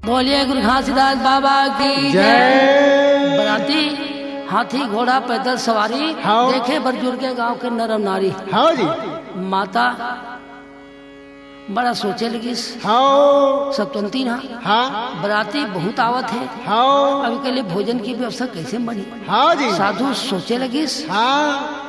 बोलिए गुरु घासीदास बाबा की जय। बराती हाथी घोड़ा पैदल सवारी हाँ। देखे बरजुर के गांव के नरम नारी। हाँ जी। माता बड़ा सोचे लगी हाँ। सब तुमती ना। हाँ। बराती बहुत आवत है, हाँ। अभी के लिए भोजन की व्यवस्था कैसे बनी। हाँ जी। साधु सोचे लगी हाँ।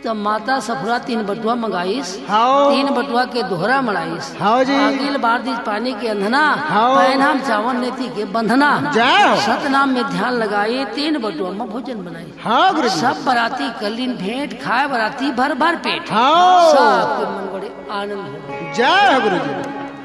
तब माता सफरा 3 बटुआ मंगाईस, हाँ। 3 बटुआ के दोहरा मड़ाईस। हाँ जी। अगिल बार दी पानी के अंधना, हाँ। पैनाम चावन नेति के बंधना। जाओ। सतनाम में ध्यान लगाई, 3 बटुआ में भोजन बनाई। हाँ गुरु जी। सब बराती कलीन भेंट खाए, बराती भर भर पेट। हाँ। सबके मन बड़े आनंद हो गए। जय गुरु जी।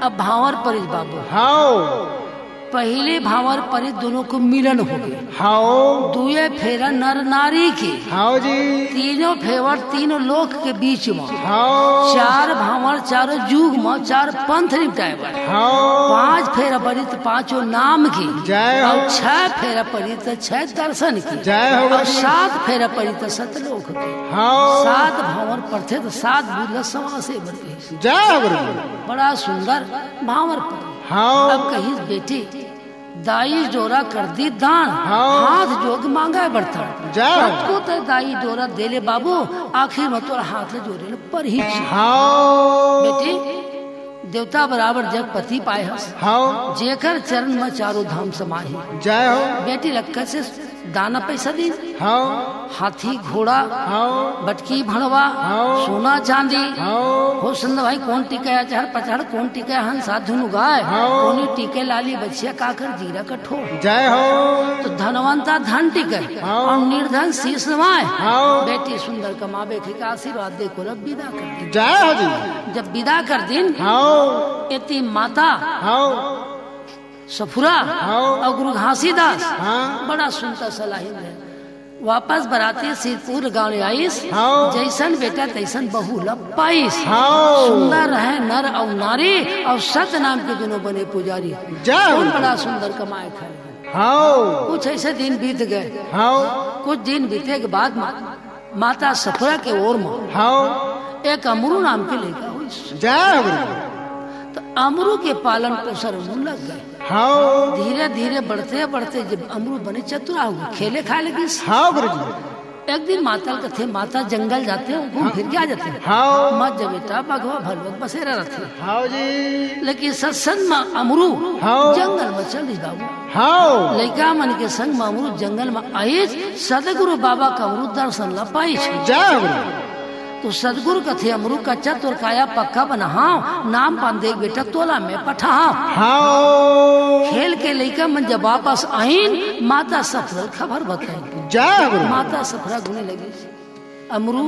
अब भावर परिस बाबू, हाँ। पहले भावर परिस दोनों को मिलन हो गए। हाँ। दुए फेरा नर नारी के, हाँ जी। तीनों फेवर तीनों लोक के बीच में। हाँ। 4 भावर 4 युग में 4 पंथ निपटाए बड़े। हाँ। 5 फेरा पड़ी तो 5 नाम की। जय हो। और 6 फेरा पड़ी तो 6 दर्शन की। जय हो और गुरु जी। 7 फेरा पड़ी तो 7 लोक की। हाँ। 7 भावर पढ़ते तो 7 बुढ़ सवा से बढ़ते। जय गुरु जी। बड़ा सुंदर भावर पढ़े। हाँ। अब कही बेटी दाई जोरा कर दी दान, हाँ। हाथ जोग मांगा बर्तन। जय। को तो दाई जोरा दे ले बाबू, आखिर में तोरा हाथ ले जोरे ले पर ही। हाँ। बेटी देवता बराबर जगपति पाए हस, हाँ। जेकर चरण में 4 धाम समाही। जय हो। बेटी लक्का से दाना पैसा दी, हाँ। हाथी घोड़ा हाँ। बटकी भणवा हाँ। सोना चांदी। हाँ। हो सुंदर भाई कौन टिका चढ़ पचड़, कौन टिका हन साधु गाय, हाँ। कौन टिके लाली बच्चिया काकर जीरा कठो। जय हो। तो धनवंता धन टिके हाँ। और निर्धन शीश नवाए। हाँ। बेटी सुंदर कमावे के आशीर्वाद देखो रब विदा कर दी। जय हो जी। जब विदा कर दिन हाँ। इतनी माता हाँ। सफुरा हाँ। और गुरु घासीदास हाँ। बड़ा सुनता सलाही है। वापस बराती सिरपुर गाँव आईस, हाँ। जैसन बेटा तैसन बहू लब पाईस। हाँ। सुंदर रहे नर और नारी, और सत्य नाम के दोनों बने पुजारी। जय हो। कौन बड़ा सुंदर कमाए खाए। हाँ। कुछ ऐसे दिन बीत गए। हाँ। कुछ दिन बीते के बाद माता सफुरा के ओर में हाँ। एक अमरू नाम के लड़का हुई। जय हो। तो अमरू के पालन पोषण में लग गए। हाँ। धीरे धीरे बढ़ते बढ़ते जब अमरू बने चतुरा हुए, खेले खाए लगी। हाँ गुरु जी। एक दिन माता कथे माता जंगल जाते हैं, घूम फिर के आ जाते हैं। हाँ। मत जब बेटा भगवा भलवत बसेरा रहते। हाँ जी। लेकिन सत्संग में अमरू हाँ। जंगल में चल बाबू। हाँ। लड़का मन के संग में अमरू जंगल में आये, सदगुरु बाबा का अमरू दर्शन ला पाई। जय गुरु। तो सदगुरु कथे अमरू का चतुर काया पक्का बना, नाम पान देख बेटा तोला में पठा। हाँ। खेल के लड़का मन जब वापस आईन, माता सफरल खबर बताई। जय गुरु। माता सफरा गुने लगी। अमरू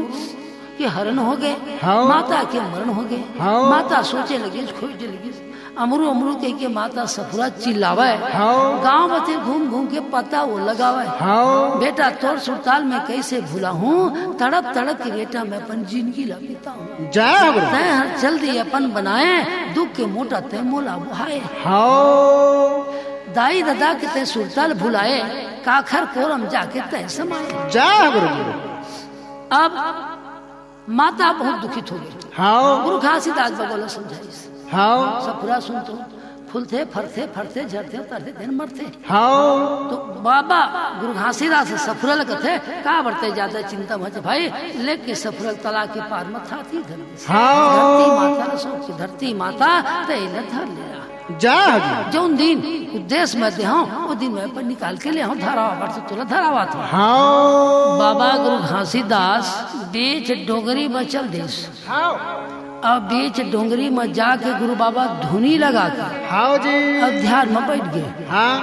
के हरण हो गए, हाँ। माता के मरण हो गए। हाँ। माता सोचे लगी, खोजे लगी। अमरू अमरू कह के माता सफरा चिल्लावे। हाँ। गांव बते घूम घूम के पता वो लगावे। हाँ। बेटा तोर सुरताल में कैसे भूला हूँ, तड़प तड़प के बेटा मैं अपन जिंदगी लाता हूँ। जय गुरु। तय हर जल्दी अपन बनाए, दुख के मोटा तय मोला बुहाए। हाँ। दाई दादा के तय सुरताल भुलाए, काखर कोरम जाके तय समाए। जय गुरु। अब माता बहुत दुखित हो गई। हाँ। गुरु घासीदास बाबा समझाई। हाँ। सफुरा सुन तो फूलते फरते फरते झरते उतरते दिन मरते। हाँ। तो बाबा गुरु घासीदास सफुरल कथे का बढ़ते ज्यादा चिंता मत भाई, लेके सफुरल तला के पार में था थी धरती। हाँ। धरती माता ने सोच धरती माता तेल धर लिया। जय। जो दिन उद्देश्य में दे वो दिन मैं पर निकाल के ले धरावा से तुला धरावा था। हाँ। बाबा गुरु घासीदास बीच डोगरी में चल देश। हाँ। अब बीच डोंगरी में जाके गुरु बाबा धुनी लगा के हाँ जी। अब ध्यान में बैठ गए। हाँ।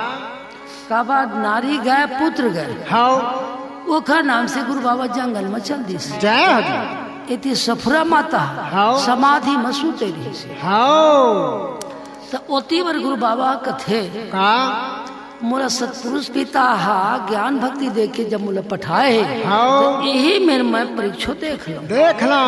का बाद नारी गए पुत्र गए। हाँ। ओखा नाम से गुरु बाबा जंगल में चल दी। जय। इतनी सफरा माता हाँ। समाधि में सूते रही। हाँ। तो ओती बार गुरु बाबा कथे का मोरा सत्पुरुष पिता हा ज्ञान भक्ति देख के जब मुझे पठाए, हाँ। तो यही मेरे मैं परीक्षो देख लो। देख ला।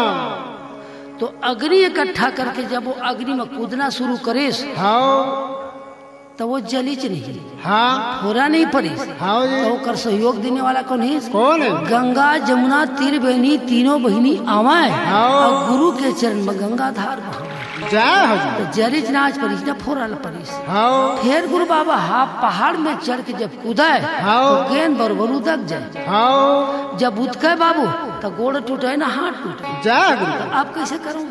तो अग्नि इकट्ठा करके जब वो अग्नि में कूदना शुरू करेस, हाँ। तो वो जलीच नहीं। हाँ। थोड़ा नहीं पड़ी। हाँ जी। तो कर सहयोग देने वाला कौन है? कौन है? गंगा जमुना तीर बहनी तीनों बहिनी आवाए। हाँ। और गुरु के चरण में गंगा धार बहावे। जय हो जी। तो जरिज नाच परिस न फोरल परिस। हाँ फिर गुरु बाबा हाथ पहाड़ में चढ़ के जब कूदाए तो गेंद बरोबर उदक जाए। हाँ जब उदके बाबू तो गोड़ टूटे ना हाथ टूटे। जय गुरु। तो अब कैसे करूं?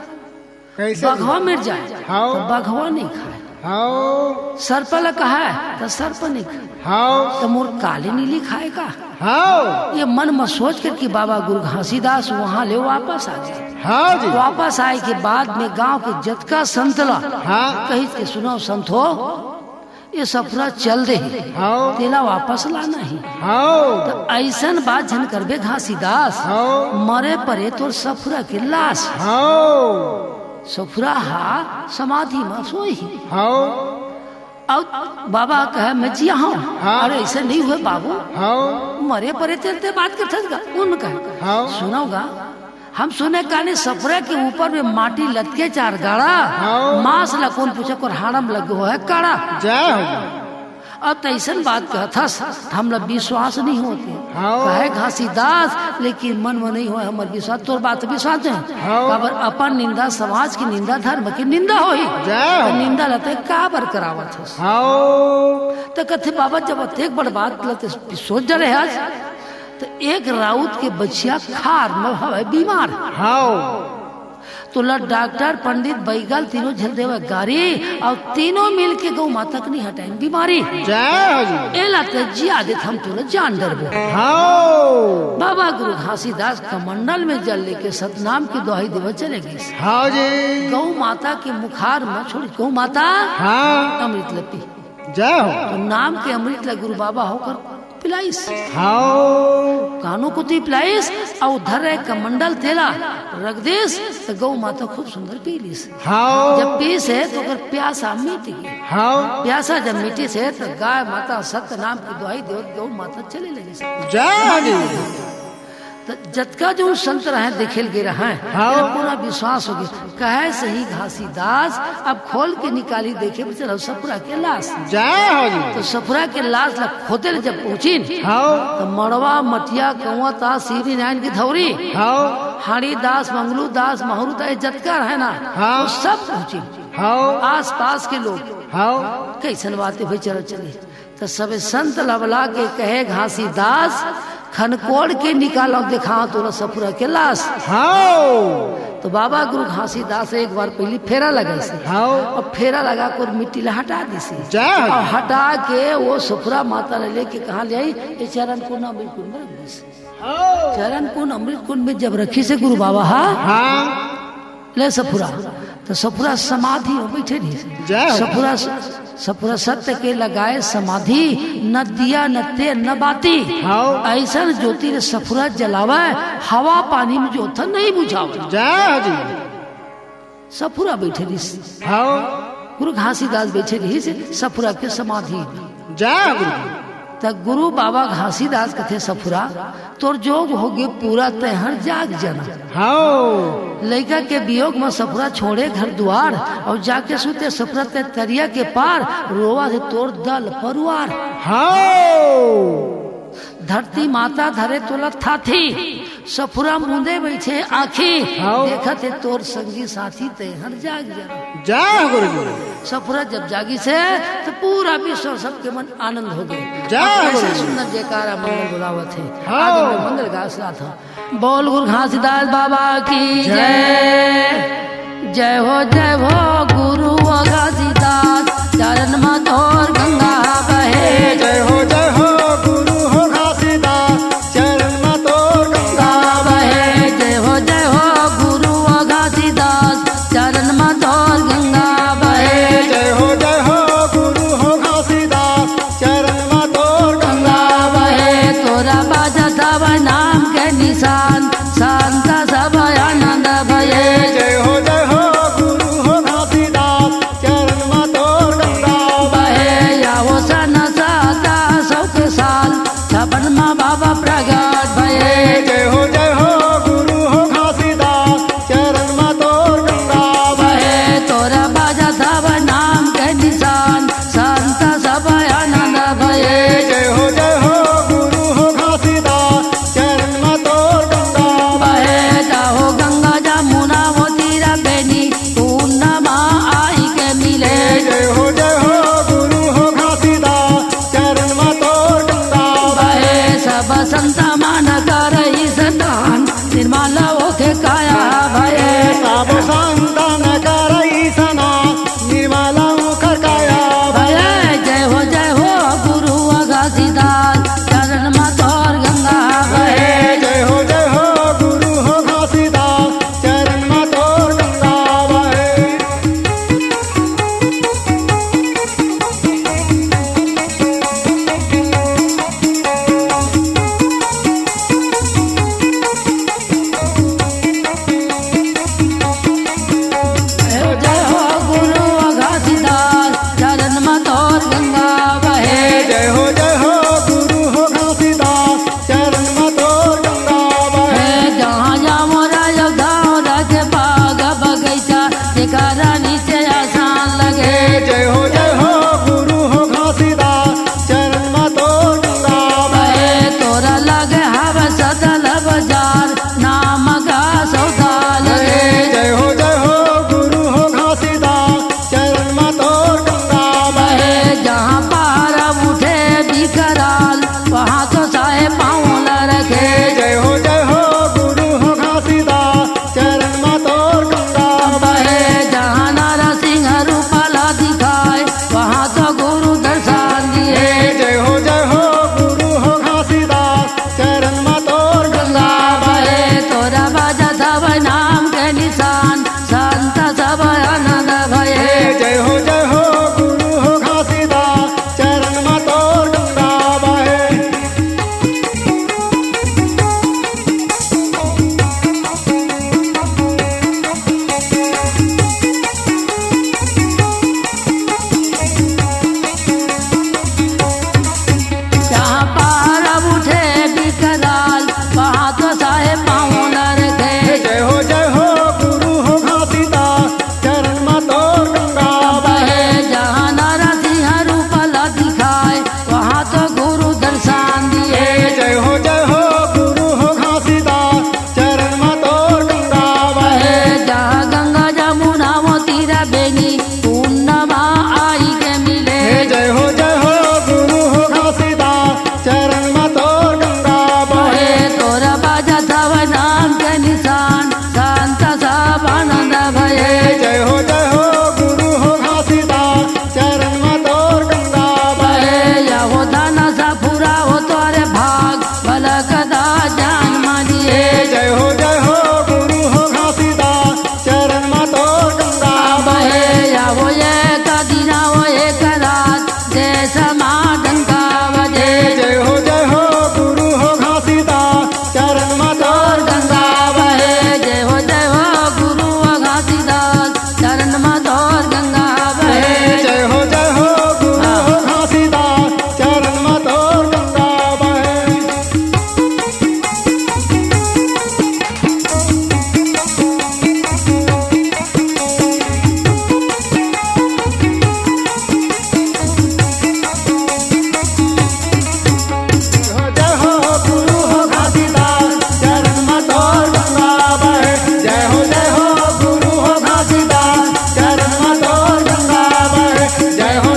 कैसे? बघवा मिट जाए हाँ। तो बघवा नहीं खाए, हाँ सर्पल कहा है तो सर्प नहीं खाए, हाँ तो मोर काली नीली खाएगा। हाँ ये मन में सोच कर कि बाबा गुरु घासीदास वहाँ ले वापस आ गए। हाँ जी। वापस आए के बाद में गांव के जतका संतला हाँ कही के सुनो संत हो ये सफरा चल दे हाँ तेला वापस लाना ही। हाँ तो ऐसन बात जन करबे घासीदास हाँ मरे परे तोर सफरा के लाश। हाँ सफरा हा समाधि में सोई। हाँ अब बाबा कहे मैं जी हाँ। हाँ। अरे ऐसे नहीं हुए बाबू, हाँ मरे परे तेरे बात करता उन कहे हाँ सुनोगा हम सुने काने सफरे के ऊपर में माटी लटके चार गाड़ा हाँ। मांस ला कौन पूछे को हाड़म लगो है काड़ा। जय हो जी। अब तैसन बात कहथस हम लोग विश्वास नहीं होते। हाँ। कहे घासीदास लेकिन मन में नहीं हो हमारे विश्वास तोर बात विश्वास है। हाँ। काबर अपन निंदा समाज की निंदा धर्म की निंदा हो ही जय हो। निंदा लते काबर करावत हस। हाँ तो कथे बाबा जब एक बड़ बात लते सोच जा रहे आज तो एक राउत के बच्चिया खार में हवे बीमार। हाँ तो डॉक्टर पंडित बैगल तीनों झल देवे गाड़ी और तीनों मिल के गौ माता नहीं हटाए बीमारी। जय हो जी। एला ते जियादत हम तो जान डरबो। हाँ बाबा गुरु घासीदास कमंडल में जल लेके सतनाम की दुहाई देवे चले गए। हाँ जी। गौ माता के मुखार में छोड़ी गौ माता हाँ अमृत लपी जय हो। तो नाम के अमृत ल गुरु बाबा होकर पिलाइस हाँ कानों को ती पिलाइस और उधर रहे कमंडल तेला रख देस तो गौ माता खूब सुंदर पी लीस। हाँ जब पीस है तो अगर प्यासा मिट गई। हाँ प्यासा जब मिटी से तो गाय माता सत्य नाम की दुहाई दे गौ माता चले लगे। जय हो जी। तो जतका जो संत रहे देखेल गे रहा है हाँ। पूरा विश्वास हो गया कहे सही घासीदास अब खोल के निकाली देखे चलो सफरा के लाश। जय हो जी। तो सफरा के लाश ला खोदे ले जब पहुंची हाँ तो मड़वा मटिया कौआ ता सीरी नारायण की धौरी हाँ हाड़ी दास मंगलू दास महरू दास जतका है ना हाँ। वो सब पहुंची। हाँ आस पास के लोग हाँ कैसन बातें भाई चलो चले तो सबे संत लवला के कहे घासीदास खनकोड़ के निकालो दिखा तो सफरा के लाश। हाँ तो बाबा गुरु घासीदास एक बार पहले फेरा लगे से हाँ और फेरा लगा कर मिट्टी ला हटा दी से जय हो और जी। हटा के वो सफरा माता ने लेके कहा ले आई ये चरण कुंड अमृत कुंड में रख दी से। हाँ चरण कुंड अमृत कुंड में जब रखी से गुरु बाबा हाँ ले सफुरा तो सफुरा समाधि में बैठे रही। जय हो। सफुरा सफुरा सत्य के लगाए समाधि न दिया न ते न बाती हाँ ऐसा ज्योति रे सफुरा जलावा हवा पानी में जो था नहीं बुझावा। जय हो जी। सफुरा बैठे रही हाँ गुरु घासीदास बैठे रही से सफुरा के समाधि। जय गुरु। त गुरु बाबा घासीदास कथे सफुरा तोर जोग हो गए पूरा तहर जाग जना। हाँ लड़का के वियोग में सफुरा छोड़े घर द्वार और जाके सुते सफुरा ते तरिया के पार रोवा से तोर दल परिवार। हाँ धरती माता धरे तोला था थी सफुरा मुंदे बैठे आखी हाँ। देखत है तोर संगी साथी तहर जाग जना। जय गुरु जी। सफुरा जब जागी से तो पूरा विश्व सबके मन आनंद हो गए। जय ऐसे गुरु। सुंदर जयकारा मंगल बुलावत है। हाँ। आगे में मंगल गासला था। बोल गुरु घासीदास बाबा की जय। जय हो गुरु घासीदास चरण में तोर गंगा बहे। जय हो गुरु हो घासीदास चरण में तोर गंगा बहे। जय हो गुरु घासीदास चरण में तोर गंगा बहे। जय हो गुरु हो घासीदास चरण में तोर गंगा बहे तोरा बाजा तब नाम के निशान शांत सब आनंद भये। जय हो गुरु हो घासीदास चरण में तोर गंगा बहे यावो सन सता दान करई सना निर्मल मुखर काया भय जय हो गुरु घासीदास चरण में तोर गंगा बहे जय हो गुरु हो घासीदास चरण में तोर गंगा बहे जय हो गुरु घासीदास चरण में तोर गंगा बहे जय हो गुरु हो घासीदास चरण में तोर गंगा बहे जहाँ जामो राजा के बाग बगीचा टिकारा नीचे आसान लगे जय हो गुरु हो घासीदास चरण में तोर गंगा बहे तोरा लगे हव सदल बाजार नाम का सौदा लगे जय हो गुरु हो घासीदास चरण में तोर गंगा बहे जहाँ पारा उठे बिकराल वहाँ तो साहे पाँव न रखे जय हो गुरु हो घासीदास चरण में तोर गंगा बहे जहाँ नारा सिंह रूपाला दिखाए वहाँ तो गुरु दर्शन दिए जय हो गुरु हो घासीदास चरण में तोर गंगा बहे तोरा बाजा सब नाम के निशान संत सब आनंद भये जय हो गुरु हो घासीदास चरण में तोर गंगा बहे जहाँ पार उठे बिकराल वहाँ तो साहे पाँव न रखे जय हो गुरु हो घासीदास चरण में तोर गंगा बहे जहाँ नारा सिंह रूपला दिखाए वहाँ तो गुरु दर्शन दिए जय हो गुरु हो घासीदास चरण में तोर गंगा बहे जहाँ गंगा जमुना मोतीरा बेनी पूर्णमा आई के मिले जय हो गुरु हो घासीदास चरण में तोर गंगा बहे तोरा बाजा सब नाम के निशान शांत सब आनंद भये जय हो गुरु हो घासीदास चरण में तोर गंगा बहे या हो दाना सा पूरा हो तोरे भाग भला कदा जान मानिए जय हो गुरु हो घासीदास चरण में तोर गंगा बहे या हो एक दिना हो एक रात देश माँ डंका बजे जय हो गुरु हो घासीदास चरण में तोर गंगा बहे जय हो गुरु घासीदास चरण में तोर गंगा बहे जय हो गुरु हो घासीदास चरण में तोर गंगा बहे जय हो गुरु हो घासीदास चरण में तोर गंगा बहे जय हो गुरु हो घासीदास चरण में तोर गंगा बहे जय हो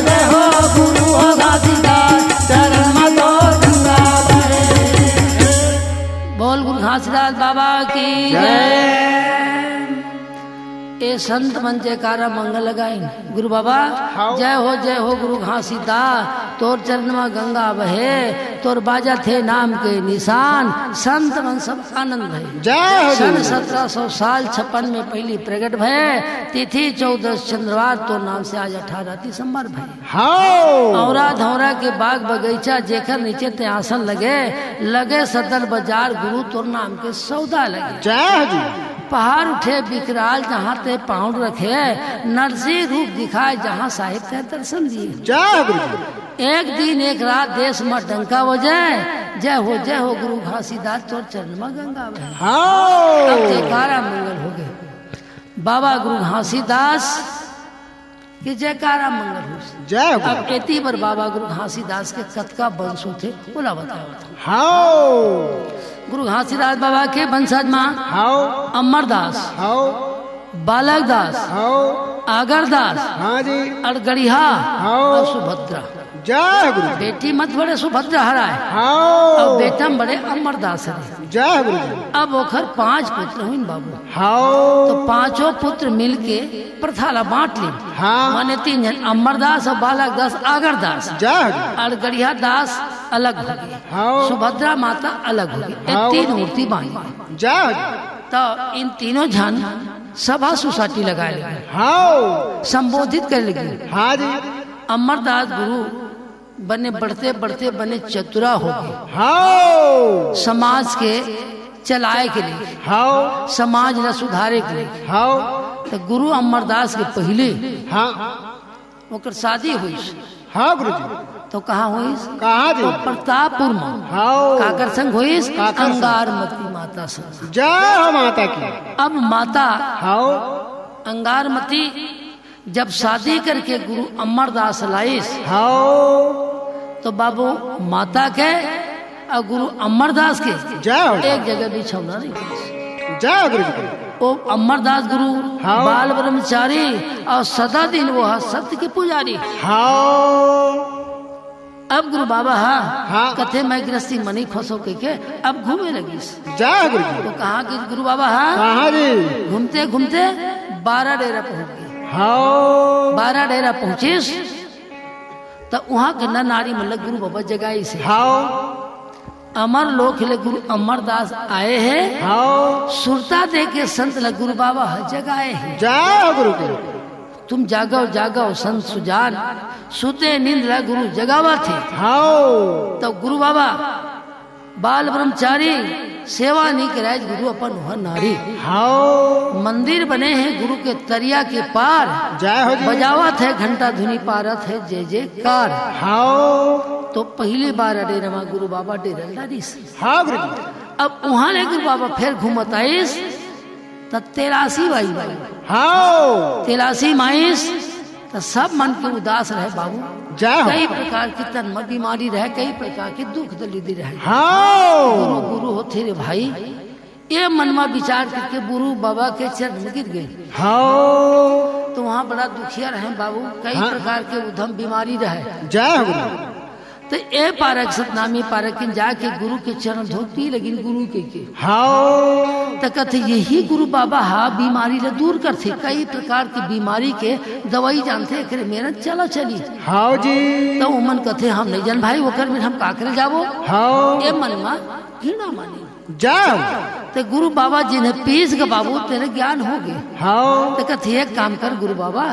गुरु हो घासीदास चरण में तोर गंगा बहे बोल गुरु घासीदास बाबा की जय ए संत मन जयकारा मंगल लगाई गुरु बाबा जय हो गुरु घासीदास तोर चरण में गंगा बहे तोर बाजा थे नाम के निशान संत मन सब आनंद भय जय सन 1700 साल 56 में पहली प्रकट भय तिथि 14 चंद्रवार तो नाम से आज 18 दिसंबर भय औरा धौरा के बाग बगीचा जेकर नीचे ते आसन लगे सदर बाजार गुरु तोर नाम के सौदा लगे जय पहाड़ उठे बिकराल जहाँ ते पाउंड रखे नरसिंह रूप दिखाए जहाँ साहिब ते दर्शन दिए जय गुरु एक दिन एक रात देश में डंका हो जाए जय हो गुरु घासीदास तोर चरण में गंगा बहे अब जयकारा मंगल हो गए बाबा गुरु घासीदास कि जयकारा मंगल हो जय अब एती पर बाबा गुरु घासीदास के कतका वंशो थे बोला बताओ हाओ गुरु घासीदास बाबा के वंशज माँ हाओ अमरदास हाओ बालकदास हाओ आगरदास हाँ जी अड़गड़िया हाँ। और सुभद्रा जय गुरु जी। बेटी मत बड़े सुभद्रा हराए और हाँ बेटा बड़े अमरदास है। जय गुरु जी। अब ओखर 5 पुत्र हुई बाबू। हाँ तो 5 पुत्र मिलके प्रथाला बांट ली। हाँ माने 3 जन अमरदास और बालक दास आगरदास जय गुरु। और गढ़िया दास अलग हो गए, हाँ सुभद्रा माता अलग हो गई। ये हाँ। 3 मूर्ति बांधी। जय गुरु। तो इन तीनों जन सभा सोसाइटी लगाए लगे, हाँ संबोधित कर लगे। हाँ जी। अमरदास गुरु बने बढ़ते बढ़ते बने चतुरा हो गए, हाँ समाज के चलाए के लिए, हाँ समाज न सुधारे के लिए। हाँ तो गुरु अमरदास के पहले हाँ ओकर शादी हुई। हाँ गुरु जी। तो कहाँ हुई? कहाँ जी? तो प्रतापपुर में। हाँ काकर संग हुई? काकर संग। अंगारमती माता संग। जय माता की। अब माता हाँ अंगारमती जब शादी करके गुरु अमरदास लाइस, हाँ तो बाबू माता के और गुरु अमरदास के जय हो। एक जगह भी छौना नहीं हुई। जय गुरु जी। वो अमरदास गुरु हाँ। बाल ब्रह्मचारी और सदा दिन वो सत्य के पुजारी। हाँ अब गुरु बाबा हाँ। कथे मैं गृहस्थी मनी फंसो के अब घूमे लगी। जय गुरु जी। तो कहा कि गुरु बाबा कहाँ जी? घूमते घूमते 12 डेरा पहुंच गए। हाँ 12 डेरा पहुंचिस तो वहाँ के न नारी मतलब गुरु बाबा जगाई से हाँ अमर लोक ले गुरु अमरदास आए हैं। हाँ सुरता दे के संत ल गुरु बाबा जगाए हैं। जय गुरु जी। तुम जागो जागो संत सुजान, सुते नींद ला गुरु जगावा थे। हाँ तो गुरु बाबा बाल ब्रह्मचारी सेवा नहीं कराए गुरु अपन वह नारी। हाँ मंदिर बने हैं गुरु के तरिया के पार, जय हो जी। बजावत है घंटा धुनी पारत है जय जयकार। हाँ तो पहली बार डेरा में गुरु बाबा डेरा लारिस। हाँ गुरु जी। अब वहां ले गुरु बाबा फिर घूमत आइस तो 83 बाई बाई हाँ 83 माइस तो सब मन के उदास रहे बाबू। जय हो। कई प्रकार की तन में बीमारी रहे, कई प्रकार की दुख दलित रहे। हाँ गुरु गुरु होते रे भाई, ये मन में विचार करके गुरु बाबा के चरण में गिर गए। हाँ तो वहाँ बड़ा दुखिया रहे बाबू, कई हाँ। प्रकार के उधम बीमारी रहे। जय हो गुरु। तो ए पारक सतनामी पारक जाके गुरु के चरण धोती लगी गुरु के हाँ तो कहते यही गुरु बाबा बीमारी ले दूर करते। कई प्रकार की बीमारी के दवाई जानते करे मेरा चलो चली। हाँ जी। तो उमन कहते हम नहीं जान भाई वो में हम का करे जाबो। हाँ ये मन में घृणा मानी। जय हो। तो गुरु बाबा जिन्हें पीस के बाबू तेरे ज्ञान हो गए। हाँ तो कहते एक काम कर गुरु बाबा,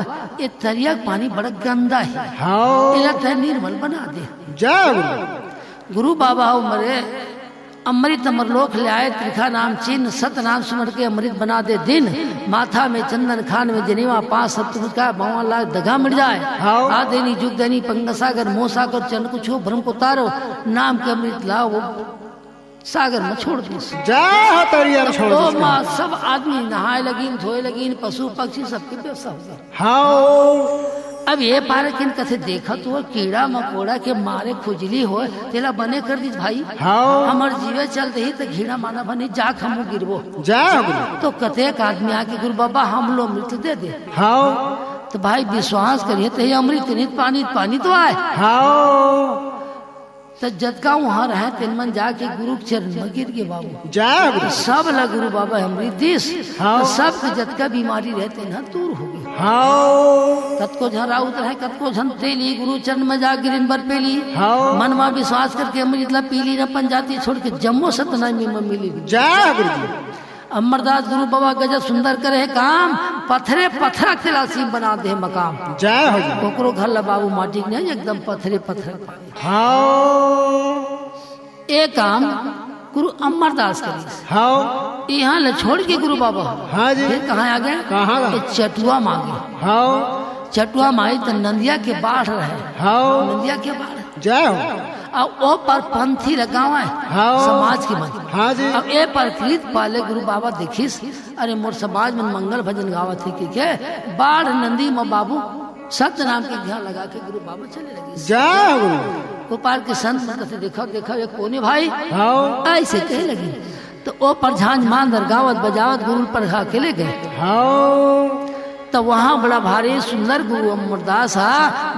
ये तरिया पानी बड़ा गंदा है, हाँ इला निर्मल बना दे। जय गुरु। गुरु बाबा मरे अमृत अमरलोक ले आए, त्रिखा नाम चिन्ह सत नाम सुमर के अमृत बना दे दिन। माथा में चंदन खान में जनेवा 5 सप्तमुख का 52 लाख दगा मिट जाए। हाँ। आदेनी जुग देनी पंग सागर मोह सागर चंद कुछ हो भ्रम को तारो, नाम के अमृत लाओ वो सागर में छोड़ दी। जय हो तरिया छोड़ तो दो। माँ सब आदमी नहाए लगी धोए लगी, पशु पक्षी सबके व्यवस्था हो गई। हाँ अब ये पार किन कथे देखा तो कीड़ा मकोड़ा के मारे खुजली हो तेला बने कर दी भाई। हाँ हमार जीवे चल रही तो घीड़ा माना बने जाक हम गिरबो। जय हो गुरु। तो कथे एक आदमी आके गुरु बाबा हम लोग मृत्यु दे दे। हाँ तो भाई विश्वास करिए तो ये अमृत नहीं पानी पानी तो आए। हाँ तो जतका वहाँ रहे तिन मन जाके गुरु के चरण में गिर गए बाबू। जय हो गुरु। सब लग गुरु बाबा अमृत दिस। हाँ। तो सब के जतका बीमारी रहते न दूर हो गई। हाँ कतको झन राउत रहे कतको झन तेली गुरु चरण में जा गिरिन बर पेली। हाँ मन में विश्वास करके अमृत ला पीली न पंजाती छोड़ के जम्मो सतनामी में मिली। जय गुरु जी। अमरदास गुरु बाबा गजब सुंदर करे काम, पत्थरे पत्थरा तिलासी बना दे मकाम। जय हो जी। कोकरो घर ला बाबू माटी के नहीं एकदम पत्थरे पत्थर। हाँ एक काम गुरु अमरदास करी हाँ यहाँ ले छोड़ के गुरु बाबा हाँ जी। फिर कहाँ आ गए? कहाँ गए? तो चटुआ मांगे। हाँ चटुआ माई तो नंदिया के बाढ़ रहे। हाँ नंदिया के बाढ़ जय हो। और वो पर पंथी लगावा है हाँ। समाज के मन। हाँ जी। अब ए पर कृत पाले गुरु बाबा देखिस, अरे मोर समाज में मंगल भजन गावत है कि बाढ़ नंदी में बाबू सत्य नाम के ध्यान लगा के गुरु बाबा चले लगे। जय हो गुरु। गोपाल के संत कहते देखो देखो ये कोने भाई हाँ ऐसे कहे लगी। तो ओ पर झांझ मांदर गावत बजावत गुरु पर अकेले गए। हाँ तो वहाँ बड़ा भारी सुंदर गुरु अमरदास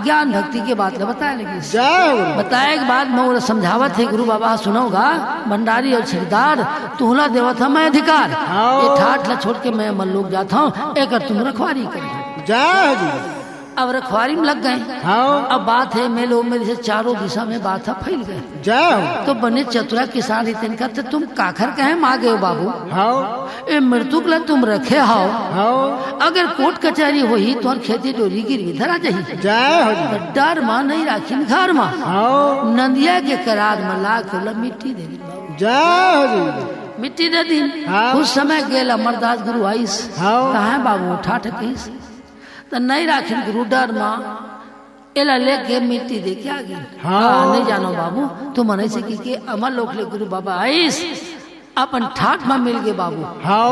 ज्ञान भक्ति के बात बताए लगी। जय गुरु। बताए के बाद मैं वो समझावत है गुरु बाबा सुनोगा भंडारी और छिकदार तुहला देवत है मैं अधिकार, ये ठाठ ला छोड़ के मैं मन लोग जाता हूँ, एक तुम रखवारी करिए। जय जी। अब रखवारी में लग गए। हाँ। अब बात है मैं लोग मेरे से चारों दिशा में बात है फैल गए। जय। तो बने चतुरा किसान इतने का तो तुम काखर कहे मांगे हो बाबू, हाँ। ए मृत्यु ला तुम रखे हाओ, हाँ। अगर कोर्ट कचहरी हुई तो खेती डोरी गिरवी धरा जाही। जय हो जी। डर मां नहीं राखी घर मां, हाँ। नंदिया के करार में ला के मिट्टी दे दी बाबू। जय हो जी। मिट्टी दे दी। हाँ। उस समय गेल अमरदास गुरु आईस। हाँ। कहा बाबू उठा ठकीस तो नहीं राखी गुरु डर मां एला लेके मिट्टी दे के आ गई। हाँ। नहीं जानो बाबू तुम मन से की अमर लोक ले गुरु बाबा आईस अपन ठाठ में मिल गए बाबू। हाँ।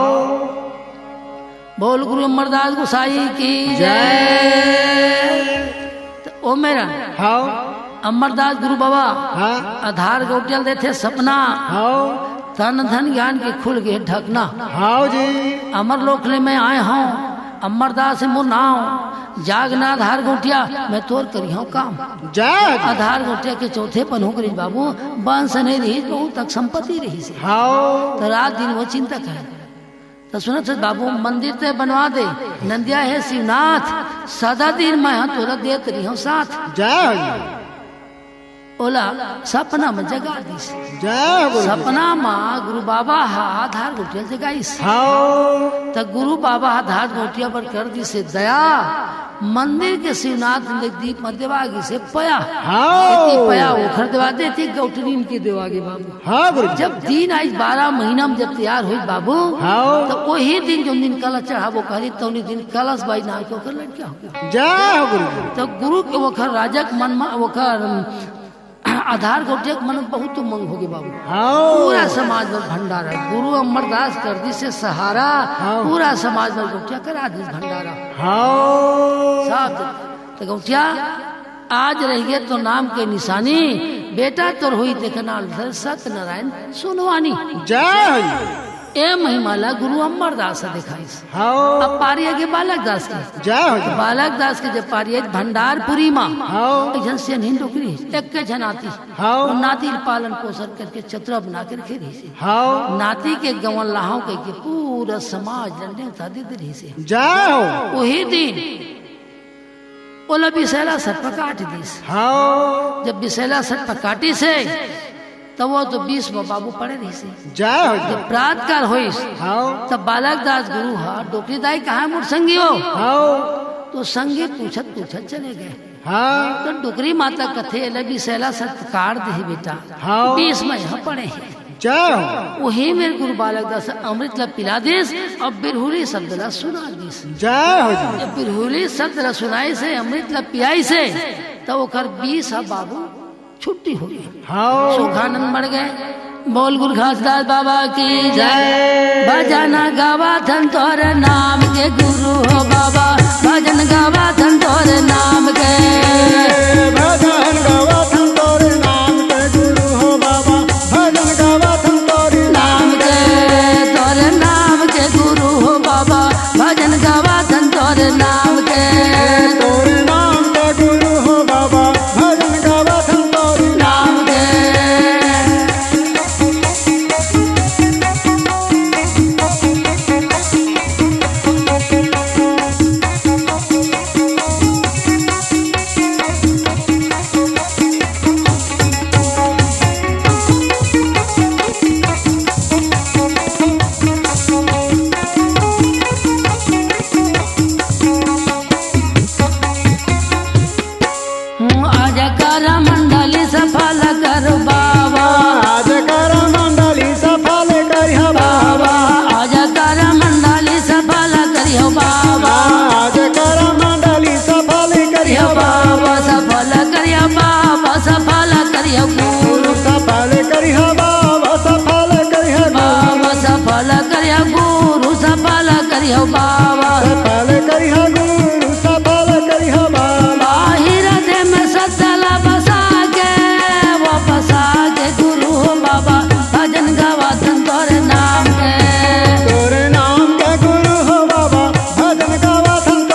बोल गुरु अमरदास गोसाई की जय। तो ओ मेरा हाँ। अमरदास गुरु बाबा हाँ। आधार गौटियल देते सपना, हाँ। तन धन ज्ञान के खुल गए ढकना। हाँ जी। अमर लोकले में आए हूँ अमरदास मुँह नाव जागना आधार गोटिया मैं तोर करी हूँ काम। जय। आधार गोटिया के चौथे पन हो करी बाबू बंश नहीं रही बहुत तक संपत्ति रही से। हाँ। तो रात दिन वो चिंतक है। तो सुनो तो बाबू मंदिर ते बनवा दे, नंदिया है शिवनाथ सदा दिन मैं हाँ तोरा देत रही हूँ साथ। जय। ओला सपना में जगा दी। जय गुरु। सपना माँ गुरु बाबा आधार गोटिया जगाईस। हाँ। तो गुरु बाबा आधार गोटिया पर कर दी से दया मंदिर के शिवनाथ दीप में देवागी से पया। हाँ। पया उखर देवा देती गौटरीन की देवागी बाबू। हाँ गुरु। जब दिन आज 12 महीना में जब तैयार हुई बाबू, हाँ। तो वही दिन जो दिन कलश चढ़ावो करी तो दिन कलश बाई ना के ओकर लड़किया हो गया। जय गुरु। तो गुरु के वखर राजक मन में वखर आधार गोटिया के मन में बहुत उमंग हो गई बाबू। हाँ। पूरा समाज में भंडारा गुरु अमरदास कर दी से सहारा। हाँ। पूरा समाज में गोटिया करा दी भंडारा। हाँ। साहब तो गोटिया आज रहिए तो नाम के निशानी बेटा तो हुई देखना सत्यनारायण सोनवानी। जय। ए महिमाला गुरु अमरदास दिखाई। हाँ। अब पारिया के बालक दास के जय। बालक दास के जब पारिया भंडारपुरी माँ हाँ। जन से डोकरी एक के जनाती। हाँ। नाती पालन पोषण करके चतुरा बना के रखे रही से। हाँ। नाती के गवन लाहों के पूरा समाज लड़ने उठा देते रही से। जय। वही दिन ओला बिसैला सट पर काट दी। हाँ। जब बिसैला सट पर काटी से तब वो तो 20 में बाबू पड़े रही से। जय। जब प्रात काल हुई हाँ। तब बालक दास गुरु डोकरी दाई कहाँ मुर संगी हो। हाँ। तो संगी पूछत पूछत चले गए। हाँ। तो डुकरी माता कथे लगी सैला सत काट दे बेटा। हाँ। 20 में यहाँ पड़े हैं। जय। वही मेरे गुरु बालक दास अमृत ला पिला देस और बिरहुली शब्द ला सुना दिस। जय। जब बिरहुली शब्द ला सुनाई से अमृत ला पियाई से तो ओकर 20 बाबू छुट्टी हो गई। हाँ। सुखानंद बढ़ गए। बोल गुरु घासदास बाबा की जय। भजन गावा थन तोरे नाम के गुरु हो बाबा, भजन गावा थन तोरे नाम के। भजन गावा थन तोरे नाम के गुरु हो बाबा, भजन गावा थन तोरे नाम के तोरे नाम के गुरु हो बाबा, भजन गावा थन तोरे नाम के। तोरे नाम के गुरु हो बाबा, भजन गावा थन तोरे नाम के। आज कर मंडली सफल कर बाबा, आज कर मंडली सफल करिह बाबा, आज कर मंडली सफल करियो बाबा, आज कर मंडली सफल करिह बाबा सफल करियो बाबा, सफल करियो गुरु सफल करिह बाबा, सफल करिह बाबा, सफल करियो गुरु सफल करियो बाबा। सफल करिह गुरु, सफल करिह बाबा। बाहिर दे में सतला बसा के वो बसा के गुरु हो बाबा, भजन गावा थन तोरे नाम के। तोरे नाम के गुरु हो बाबा, भजन गावा थन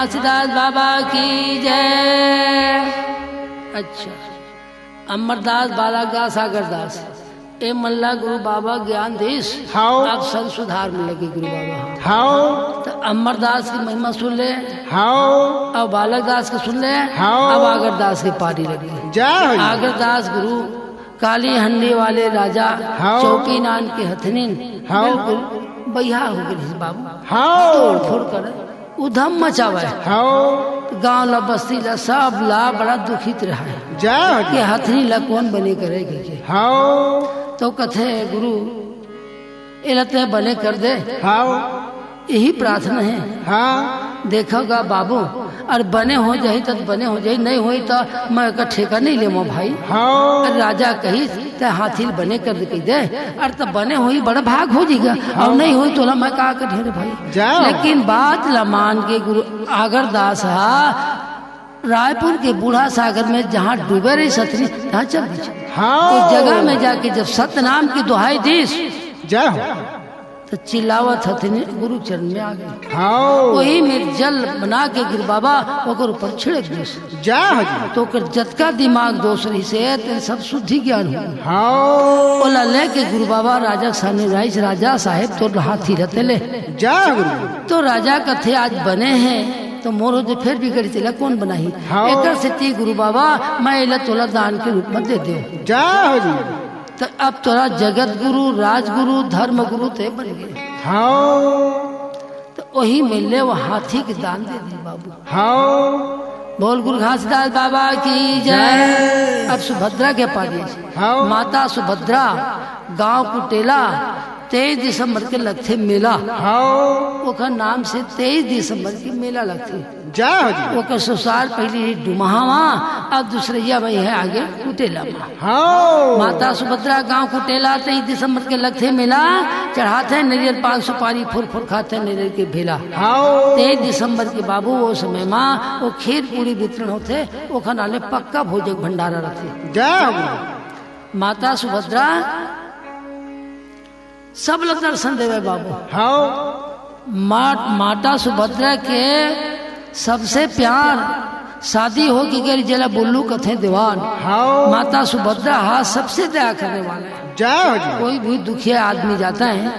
घासीदास बाबा की जय। अच्छा, अमरदास बालकदास सागरदास ए मल्ला गुरु बाबा ज्ञान देश हाओ अब सन सुधार में लगे गुरु बाबा। हाओ तो अमरदास की महिमा सुन ले, हाओ अब बालकदास की सुन ले, हाँ। अब आगरदास की पारी लगी। जय हो आगरदास गुरु काली हंडी वाले राजा हाँ। चौकी नान के हथनिन हाँ। बिल्कुल बैहा हो गई बाबू, हाओ तोड़ फोड़ कर उधम मचावे। हाओ गांव ला बस्ती ला सब ला बड़ा दुखित रहा है जय हो कि हथनी ला कौन बने करेगी के। हाओ तो कथे गुरु इलते बने कर दे, हाओ यही प्रार्थना है। हाँ देखोगा बाबू, और बने हो जाए तो बने हो जाए, नहीं हुई तो मैं का ठेका नहीं ले भाई। हाओ और राजा कही ते हाथी बने कर दे, और तब बने हुई बड़ा भाग हो जाएगा, और नहीं हुई तो मैं का कर ढेर भाई। जाओ। लेकिन बात लमान के गुरु आगरदास रायपुर के बूढ़ा सागर में जहाँ डूबे रही सतनी तहाँ चल दी। हाओ उस जगह में जाके जब सतनाम की दुहाई दीस जय हो तो चिल्लावत हथनी गुरु चरण में आ गई। हाओ वही में जल बना के गुरु बाबा ओकर ऊपर छिड़क दी। जय हो जी तो ओकर जतका दिमाग दोसरी से तेरे सब शुद्धि ज्ञान हो। हाओ ओला लेके गुरु बाबा राजा सामने राइस राजा साहेब तो हाथी रहते ले। जय हो गुरु तो राजा कथे आज बने हैं तो मोर जो फिर भी करी तिला कौन बनाही। हाँ। एकर से ती गुरु बाबा मैं इला तोला दान के रूप में दे दे। जय हो जी तो अब तोरा जगत गुरु राजगुरु धर्म गुरु ते बन गए। हाओ तो वही मिले वो हाथी के दान दे दी बाबू। हाओ बोल गुरु घासीदास बाबा की जय। अब सुभद्रा के पादी हाँ। माता सुभद्रा गांव कुटेला 23 दिसंबर के लगते मेला। हाओ ओकर नाम से 23 दिसंबर की मेला लगती। जय हो जी ओकर ससुराल पहले डुमहावा अब दूसरैया भाई है आगे कुटेला में। हाओ माता सुभद्रा गांव कुटेला 23 दिसंबर के लगते मेला चढ़ाते नरियल 5 सुपारी फुर फुर खाते नरियल के भेला। हाओ 23 दिसंबर के बाबू वो समय माँ वो खीर पूरी वितरण होते वो नाले पक्का भोजक भंडारा रखते। जय हो गुरु माता सुभद्रा सब लोग दर्शन देवे बाबू। हाओ माता सुभद्रा के सबसे प्यार शादी हो की गई जला बुल्लू कथे दीवान। हाओ माता सुभद्रा हाथ सबसे दया करने वाला है। जय हो जी कोई भी दुखिया आदमी जाता है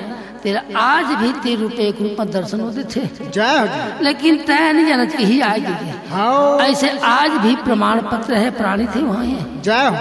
तेरा आज भी 3 रुपए 1 रूप में दर्शन होते थे, जय हो जी लेकिन तय नहीं जाना कि ही आएगी। हाओ ऐसे आज भी प्रमाण पत्र है प्राणी थे वहाँ है। जय हो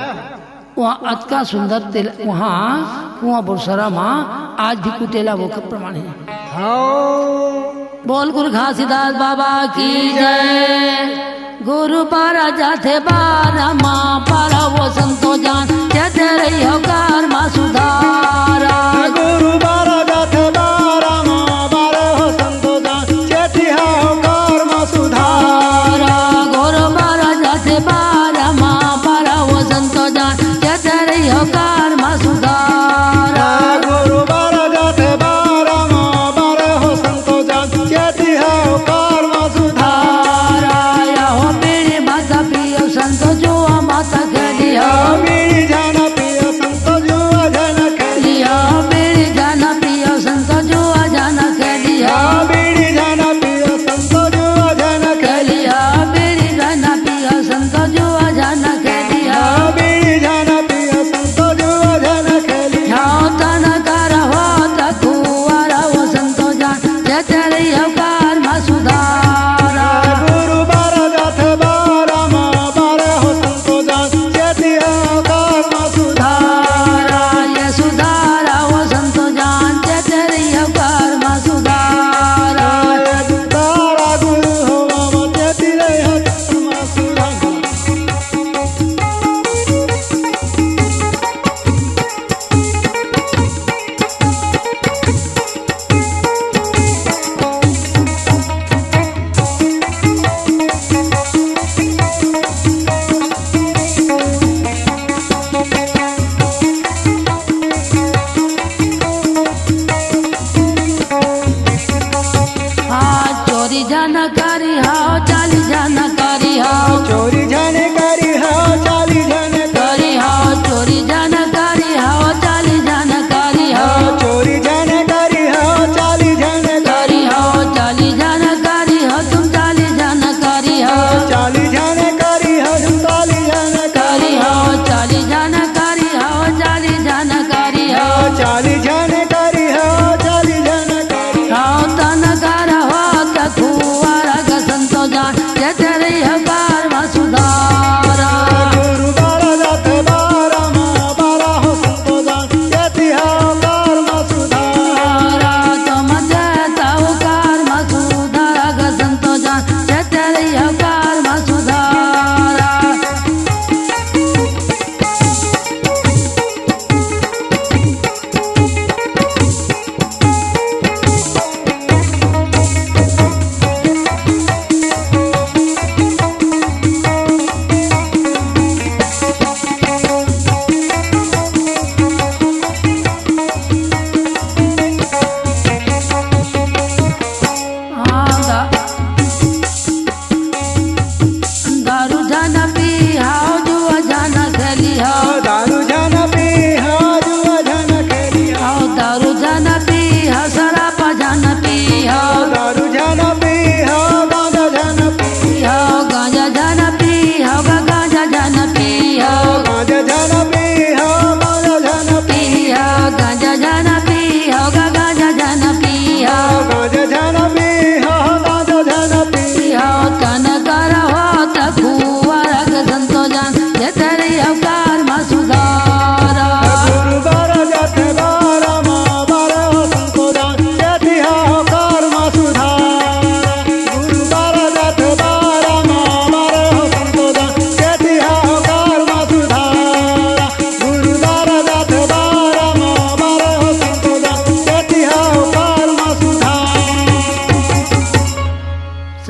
वहाँ अतका सुंदर तेल वहाँ कुआं बुरसरा माँ आज भी कुटेला वो का प्रमाण है। हाओ बोल गुरु घासीदास बाबा की जय। गुरु पारा जाते बारा माँ पारा वो संतो जान कहते रही हो कार माँ सुधारा। गुरु बारा जाते बारा माँ बारा हो संतो जान चेती हो कर्म सुधारा। गुरु पारा जाते बारा माँ पारा वो संतो जान कहते रही हो कार माँ सुधारा। गुरु बारा जाते बारा माँ बारा हो संतो जान चेती हो कर्म सुधारा। या हो मेरी माता प्रिय संतो जो माता के लिया मेरी जान प्रिय संतो जो जन के लिया।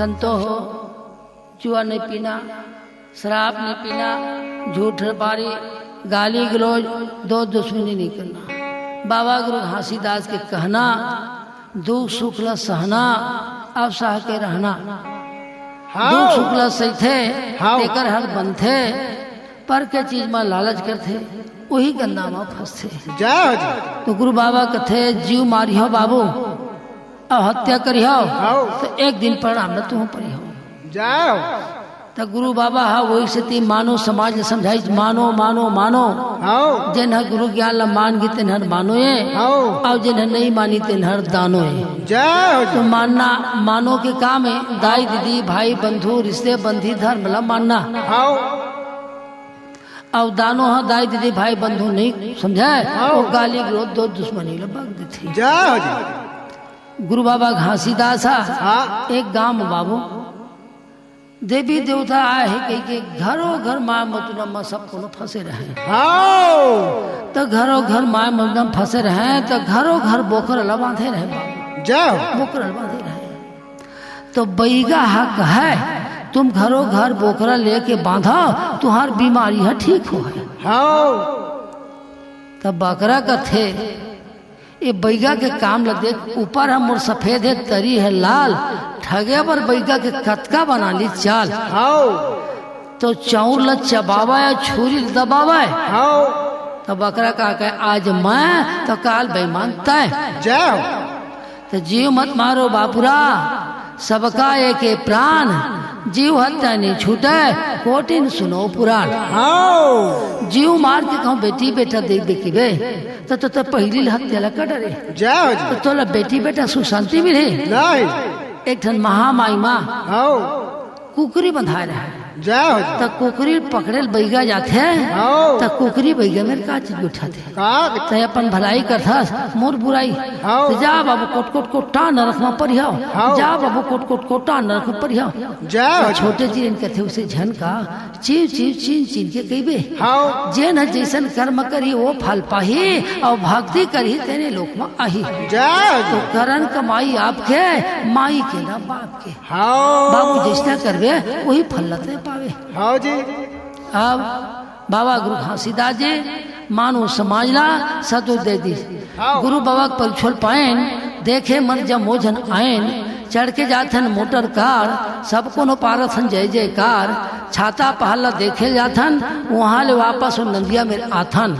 संतो हो, जुआ नहीं पीना, शराब नहीं पीना, झूठ बारी, गाली गलौज, दो दुश्मनी नहीं करना। बाबा गुरु घासीदास के कहना, दुख सुख ला सहना, अब सह के रहना। दुख सुख ला सही थे, तेकर हर बंद थे, पर के चीज में लालच करते, वही गंदा में फंसते। तो गुरु बाबा कथे जीव मारी हो बाबू, अब हत्या करी हो तो एक दिन परिणाम न तुम परी हो जाओ। तो गुरु बाबा हा वही से ती मानो समाज ने समझाई, मानो मानो मानो। जिन हर गुरु ज्ञान ला मान गी तिन हर मानो ये, और जिन हर नहीं मानी तिन हर दानो ये। तो मानना मानो के काम है, दाई दीदी भाई बंधु रिश्ते बंधी धर्म ला मानना। और दानो हा दाई दीदी भाई बंधु नहीं समझाए, वो गाली गलौज दो दुश्मनी ला बग दी। गुरु बाबा घासीदास एक गांव में बाबू देवी देवता आए है कही के घरों घर माय मथुरा सब कोनो फंसे रहे। तो घरों घर माय मथुरा फंसे रहे, तो घरों घर बोकर अला बांधे रहे बाबू, बोकर अला बांधे रहे। तो बैगा हक है तुम घरों घर बोकरा लेके बांधा, तुम्हार बीमारी है ठीक हो है। तब बकरा का थे ये बैगा के काम ल देख, ऊपर है मोर सफेद है तरी है लाल, ठगे पर बैगा के कतका बना ली चाल। तो चाउर ल चबावा या छुरी दबावा। तो बकरा का कहे आज मैं तो काल बेईमान तय। तो जीव मत मारो बापुरा, सबका एक प्राण, जीव हत्या नहीं छूटे, कोटिन सुनो पुराण। जीव मार के कहूँ बेटी बेटा देख देखी बे, तो पहली हत्या ला कर डरे। तो तोला बेटी बेटा सुख शांति मिले। एक ठन महामाई माँ कुकरी बंधाए रहे, तो कुकरी पकड़े बैगा जाते, तो कुकरी बैगा मेरे का चीज उठाते, तो अपन भलाई करता मोर बुराई। तो जा बाबू कोट कोट कोटा नरक में परिहाओ, जा बाबू कोट कोट कोटा नरक में परिहाओ। छोटे चीन कहते उसे झन का चीव चीव चीन चीन के कहीबे, जे न जैसन कर्म करी वो फल पाही, और भक्ति करी तेरे लोक में आही। तो करन कमाई आपके, माई के ना बाप के। बाबू जैसा करवे वही फल लते पावे। अब बाबा गुरु घासीदास जी मानो समाज ला सतो दे दी। गुरु बाबा परिछोल पाएन, देखे मन जब मोजन आयन, चढ़ के जाथन मोटर कार, सबको नो पारथन जय जयकार। छाता पहला देखे जाथन, वहाँ ले वापस नदिया में आथन,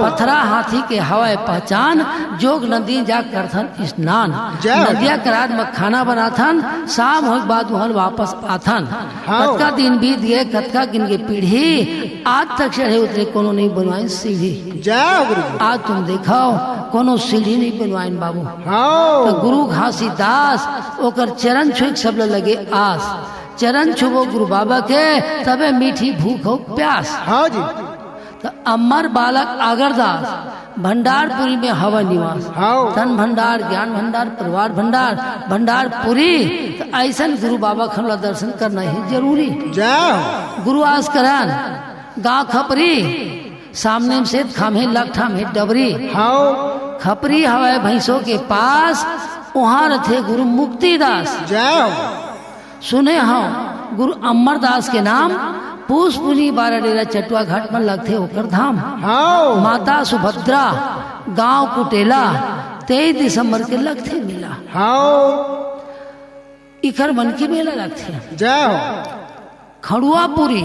पथरा हाथी के हवाए पहचान, जोग नदी जा करथन स्नान। नदिया करार में खाना बनाथन, शाम हो बाद वहाँ वापस आथन। कतका दिन बीत गए, कतका गिन के पीढ़ी, आज तक चढ़े उतरे कोनो नहीं बनवाए सीढ़ी। आज तुम देखाओ कोनो सीढ़ी नहीं बनवाए बाबू। तो गुरु घासीदास ओकर चरण छुक सब लगे आस, चरण छुबो गुरु बाबा के तबे मीठी भूख हो प्यास। तो अमर बालक आगरदास भंडारपुरी में हवा निवास, धन भंडार ज्ञान भंडार परिवार भंडार भंडारपुरी। तो ऐसा गुरु बाबा खमला दर्शन करना ही जरूरी। गुरु आस करान गाँव खपरी, सामने से खामे लखा में डबरी, खपरी हवाए भैंसों के पास, वहाँ रथे गुरु मुक्तिदास। सुने हाँ गुरु अमरदास के नाम, पूस पुनी 12 डेरा चटुआ घाट में लगते होकर धाम। माता सुभद्रा गांव कुटेला 23 दिसंबर के लगते मिला। इखर मन की मेला लगते खड़ुआपुरी,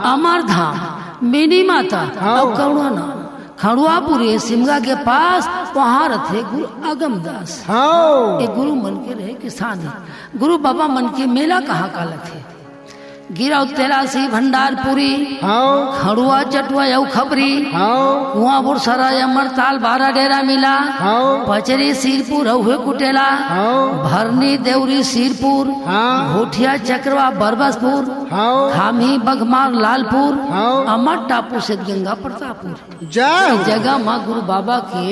अमरधाम, मिनी माता और करुणा नाम। खड़ुआपुरी सिमगा के पास, वहाँ रहे गुरु अगमदास। ये गुरु मन के रहे किसान है। गुरु बाबा मन के मेला कहाँ का लगे, गिरा तेलासी भंडारपुरी, खड़ुआ चटुआ यऊ खबरी, कुआं बुरसरा अमरताल 12 डेरा मिला, पचरी सिरपुर हुए कुटेला, भरनी देवरी सिरपुर, घोटिया चक्रवा बरबसपुर, खामी बगमार लालपुर, अमर टापू से गंगा प्रतापपुर। जगह माँ गुरु बाबा के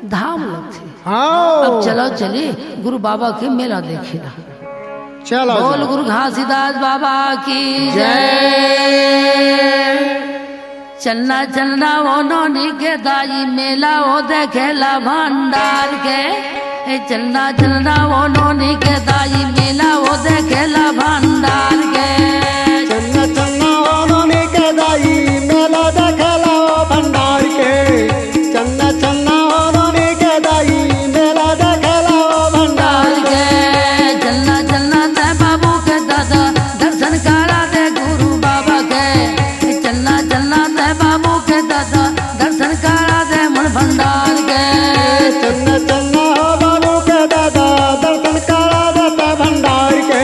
धाम लगते। अब चलो चले गुरु बाबा के मेला देखेला। चलो बोल गुरु घासीदास बाबा की जय। चलना चलना वो नौनी के दाई मेला वो देखेला भंडार के, चलना चलना वो नोनी के दाई मेला वो देखेला भंडार के चन्ना चन्ना ओनोनी के दाई मेला देखला ओ भंडार के चन्ना चन्ना ओनोनी के दाई मेला देखला ओ भंडार के चलना चलना ते बाबू के दादा दर्शन करा दे गुरु बाबा के चलना चलना ते बाबू के दादा दर्शन करा दे मन भंडार के चन्ना चन्ना हो बाबू के दादा दर्शन करा देता भंडार के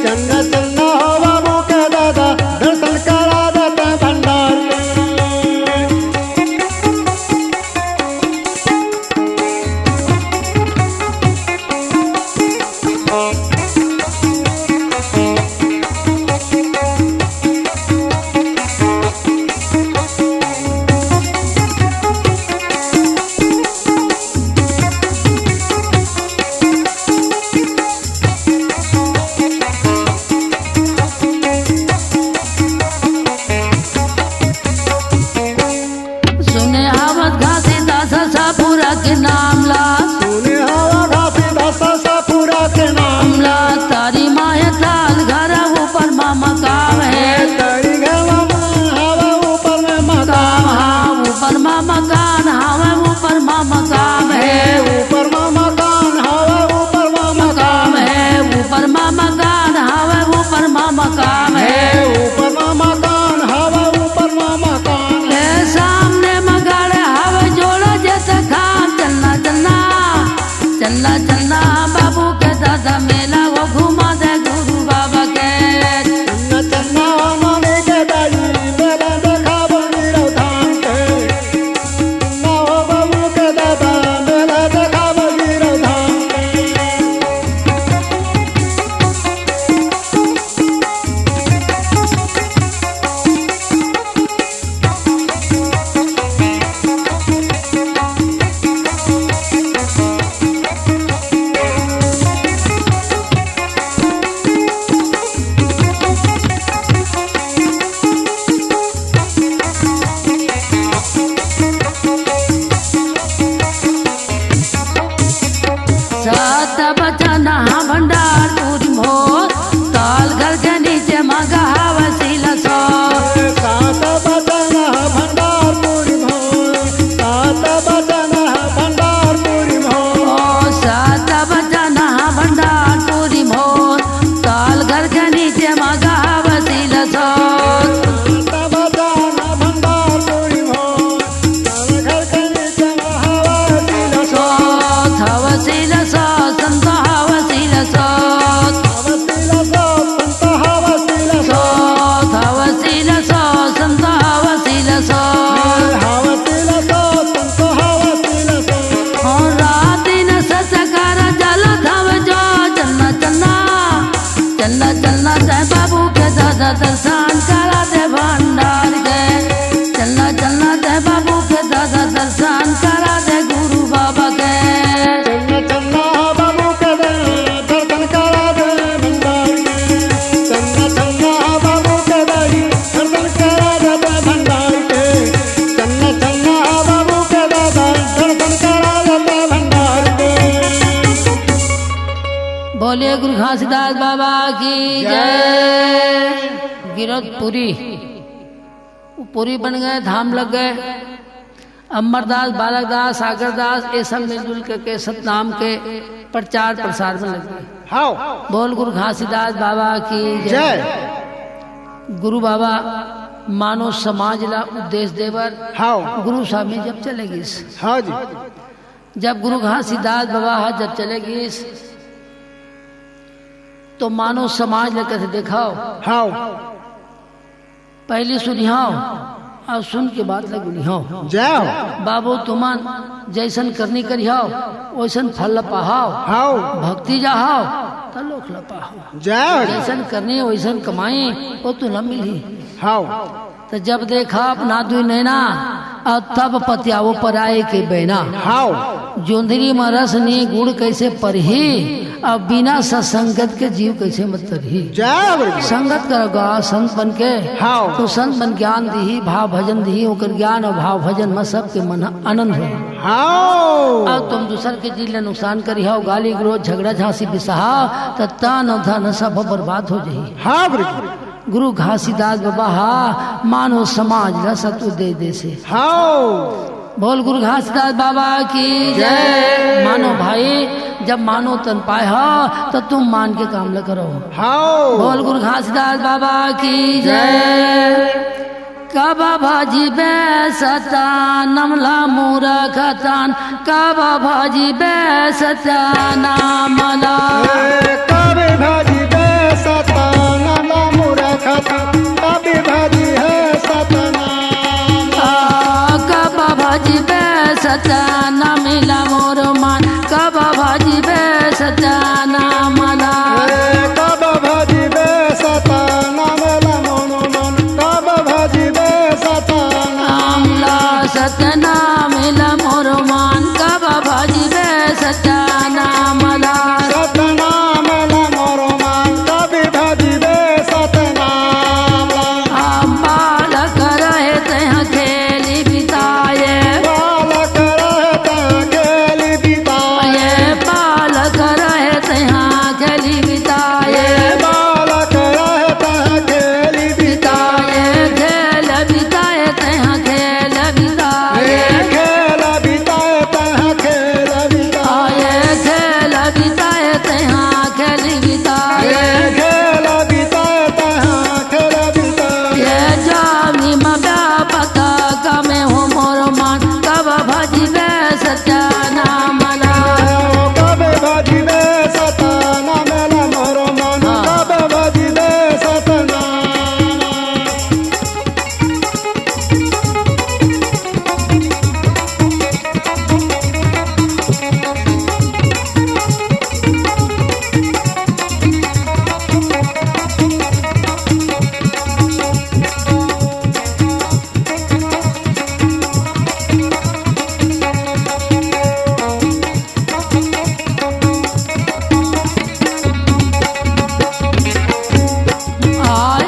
चन्ना चन्ना हो बाबू के दादा दर्शन करा देता भंडार के सुने आवत घासी दास सापुरा के नाम ला सुने हवा घासी दासा सापुरा के नाम ला तारी माया ताल घर ऊपर मामा काम है तड़ी गवा हवा ऊपर में मकाम हाँ ऊपर मामा कान हवा ऊपर मामा काम है ऊपर मामा कान हवा ऊपर मामा काम है ऊपर मामा कान हवा ऊपर मामा काम है ऊपर मामा कान हवा ऊपर मामा कान है सामने मगाड़े हवा जोड़ा जैसे खान चलना चलना चलना चलना बाबू के दादा मेला वो घुमा दे गुरु बाबा के चन्ना चन्ना ओनोनी के दाई मेला देखा बनीरो धाम के चन्ना हो बाबू के दादा मेला देखा बनीरो धाम के सात बचना भंडार पूरी मोर ताल घर के नीचे मगा वसीला सो सात बचन भंडार पूरी भो सात बचन भंडार पूरी भो ओ सात बचना भंडार पूरी मोर ताल घर के नीचे मगा वसीला सो सात बचन भंडार पूरी भो घर के नीचे हवा दिल सो था वसीला सो संत वसीला सो हवसिला सो संत हवसिला सो था वसीला सो संत वसीला सो हवसिला सो संत हवसिला सो और रात दिन ससकार जल धव जो चलना चलना चलना चलना जय बाबू के दादा दर्शन करा दे भंडार के चलना चलना जय बाबू के दादा दर्शन करा दे गुरु बाबा के चन्ना चन्ना बाबू के दर्शन करा दे भंडार के चन्ना चन्ना बाबू के दर्शन करा दे भंडार के चन्ना चन्ना बाबू के दर्शन करा दे भंडार के बोले गुरु घासीदास बाबा की जय गिरधपुरी पूरी बन गए धाम लग गए अमरदास बालकदास सागरदास ये सब मिलजुल के सतनाम के प्रचार प्रसार में लग गए हाउ बोल गुरु घासीदास बाबा की जय गुरु बाबा मानव समाज ला उपदेश देवर हाउ गुरु स्वामी जब चलेगी हाँ जी जब गुरु घासीदास बाबा जब चलेगी तो मानव समाज ले कैसे दिखाओ हाउ पहले सुनिहाओ और सुन के बाद लग गुनिहाओ जय हो बाबू तुमन जैसन करनी करिहाओ वैसन फल पाहाओ हाउ भक्ति जाहाओ तो लोक लपाओ जय हो जैसन करनी वैसन कमाई वो तू न मिली हाउ तो जब देखा अपना दुई नैना और तब पतियावो पर आए के बहना हाउ जोंधरी में रस ने गुड़ कैसे परही, अब बिना सत्संगत के जीव कैसे मत तरही। जय बोल संगत करोगा संत बन के, हाँ। तो संत बन ज्ञान दी, भाव भजन दी, ओकर ज्ञान और भाव भजन में सबके मन आनंद हो। हाँ अब तुम दूसर के जीव ले नुकसान करी हो, गाली गलोच झगड़ा झांसी बिसहा, तो तन धन सब बर्बाद हो जाही। हाँ बोल गुरु घासीदास बाबा हा मानो समाज रसतु दे दे से। हाँ बोल गुरु घासीदास बाबा की जय। मानो भाई जब मानो तन पाए हो तो तुम मान के काम ल करो। हाँ बोल गुरु घासीदास बाबा की जय। कबा भाजी बेसता नमला मूरखतान, कबा भाजी बेसता नामला, कभी भाजी बेसता नाला मूरखता, कभी भाजी है सतना, कबा भाजी बेसता नमिला मोर मान, कबा भाजी बेसता नामला, कब भाजी बेसता नामला मोनो मन, कब भाजी बेसता नामला सतना मिला मोर मान, कबा भाजी बेसता नामला, सतना मेला मोरो मान, कभी भाजी बेसतना बालक रहे तह खेली बिताए, बालक रहता खेली बिताए, बालक रहे तह खेली बिताए, बालक रहता खेली बिताए, खेल बिताए तह खेल बिताए, खेल बिताए तहाँ खेल बिताए, खेल बिताए तह खेल बिताए, खेल बिताए तहाँ खेल बिताए, ये जामी मगा पता कमे हो मोर मान, कब भजी सत्या नामला, कब भाजी बेसता नामेला मोरो मन, कब भाजी बेसतना आय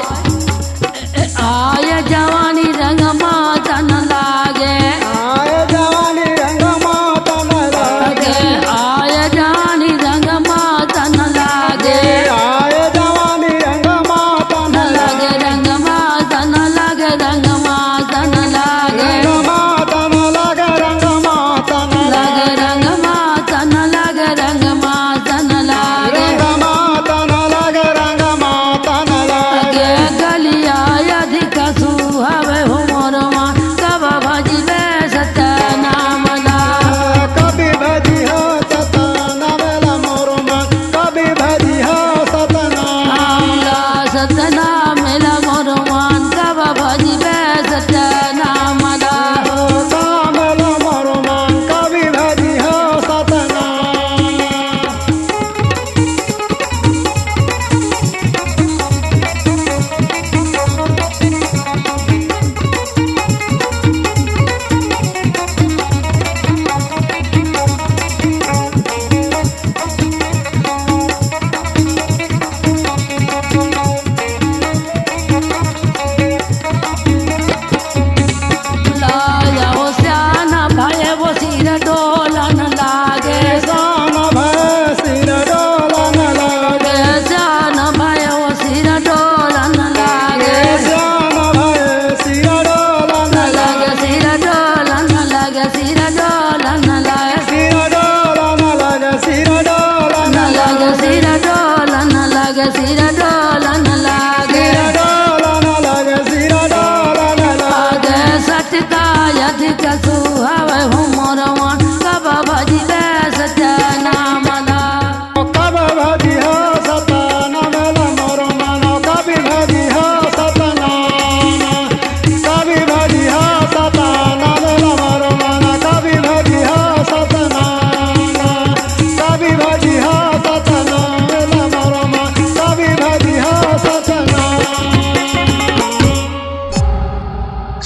आय जवानी रंग मातन लागे, आए जवानी रंग माता न लागे, आय जवानी रंग मातन लागे, आए जवानी रंग माता न लगे रंग मातन लगे रंग मातन लागे, रंग माता न लागे, रंग माता न लगे रंग मातन लगे रंग मातन लागे, रंग माता न लागे, रंग माता न लागे, लगे गलिया अधिक सुहावे हो मोर मान, कब भजी सत्य नामला, कभी भजी हो सतना मेला मोरो मन, कभी भजी हो सतना आमला सतना मिला मोर मान, कब भजी सत्य नामला, मेला मोरो मन, कभी भजी हो सतना लाया वो श्याना भय वो सिर डोलन लागे, शान भय सिर डोलन लागे, श्याना भय वो सिर डोलन लागे, श्याम भय सिर डोलन लगे सिर डोलन लगे सिर डोलन लगे, सिर डोलन लागे, सिर डोलन लगे सिर डोलन लगे सिर डोलन लागे, सिर डोलन लागे, सिर डोलन लागे, आगे सटका अधिक सुहावे हो मोर मान, कब भजी सत्य नामला, कब भजी हो सतना मेला मोरो मन, कभी भजी हो सतना, कभी भजी हो सतना मेला मोरो मन, कभी भजी हो सतना, कभी भजी हो सतना मेला मोरो मन, कभी भजी हो सतना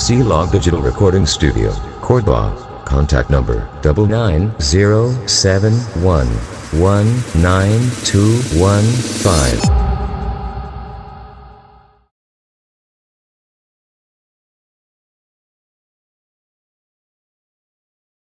C-Log Digital Recording Studio, Cordoba, Contact number 99071192215.